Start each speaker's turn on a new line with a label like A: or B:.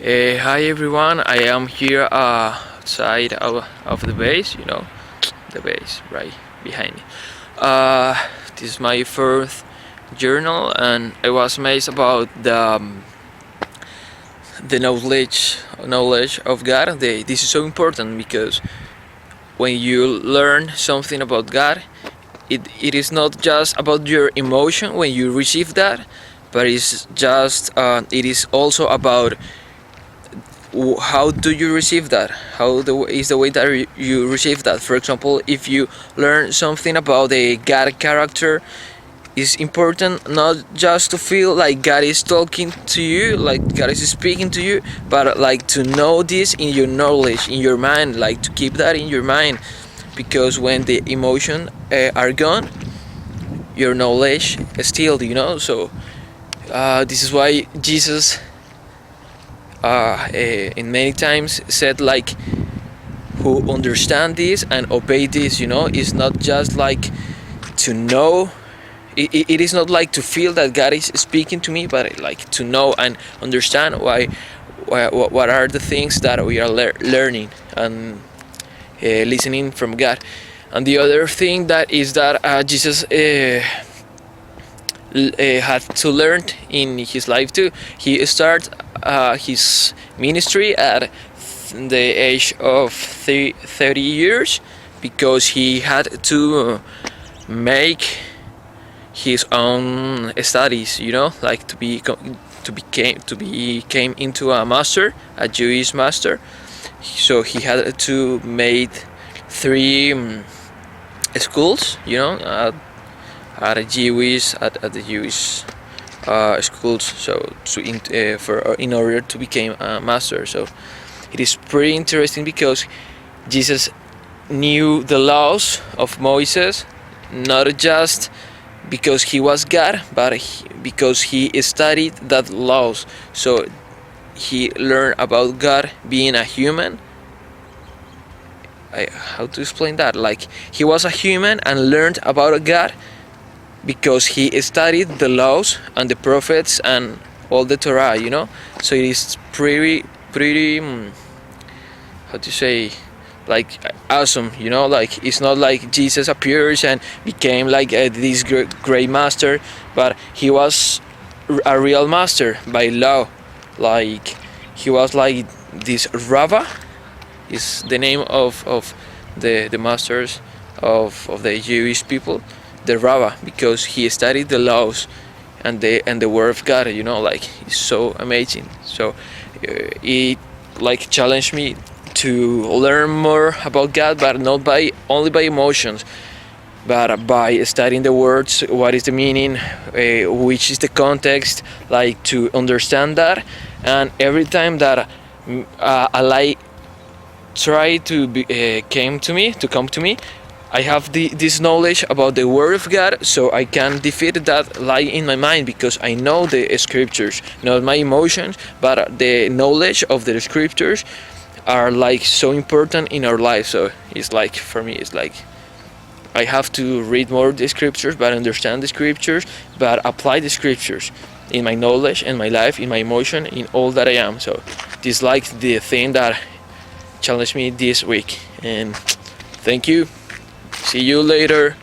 A: Hi everyone, I am here outside of the base, the base right behind me. This is my first journal, and I was amazed about the knowledge of God. This is so important because when you learn something about God, it is not just about your emotion when you receive that, but it is also about how do you receive that, is the way that you receive that. For example, if you learn something about the God character, it's important not just to feel like God is talking to you, like God is speaking to you, but like to know this in your knowledge, in your mind, like to keep that in your mind, because when the emotion are gone, your knowledge is still, so this is why Jesus in many times said, like, who understand this and obey this, is not just like to know. It is not like to feel that God is speaking to me, but like to know and understand what are the things that we are learning and listening from God. And the other thing that is that Jesus had to learn in his life too. He started his ministry at the age of 30 years because he had to make his own studies, like to became into a master, a Jewish master. So he had to make three schools, at the Jewish schools. So in order to become a master. So it is pretty interesting because Jesus knew the laws of Moses, not just because he was God, but because he studied that laws. So he learned about God being a human. How to explain that? Like, he was a human and learned about God because he studied the laws and the prophets and all the Torah, So it is pretty how to say, like, awesome, like it's not like Jesus appears and became like this great master, but he was a real master by law. Like, he was like this Rava is the name of the masters of the Jewish people, the Rava, because he studied the laws and the word of God, like it's so amazing. So it like challenged me to learn more about God, but not only by emotions, but by studying the words, what is the meaning, which is the context, like to understand that. And every time that a lie try to come to me, I have this knowledge about the word of God, so I can defeat that lie in my mind because I know the scriptures, not my emotions, but the knowledge of the scriptures are like so important in our life. So it's like, for me, it's like I have to read more the scriptures, but understand the scriptures, but apply the scriptures in my knowledge, in my life, in my emotion, in all that I am. So this is like the thing that challenged me this week. And thank you. See you later.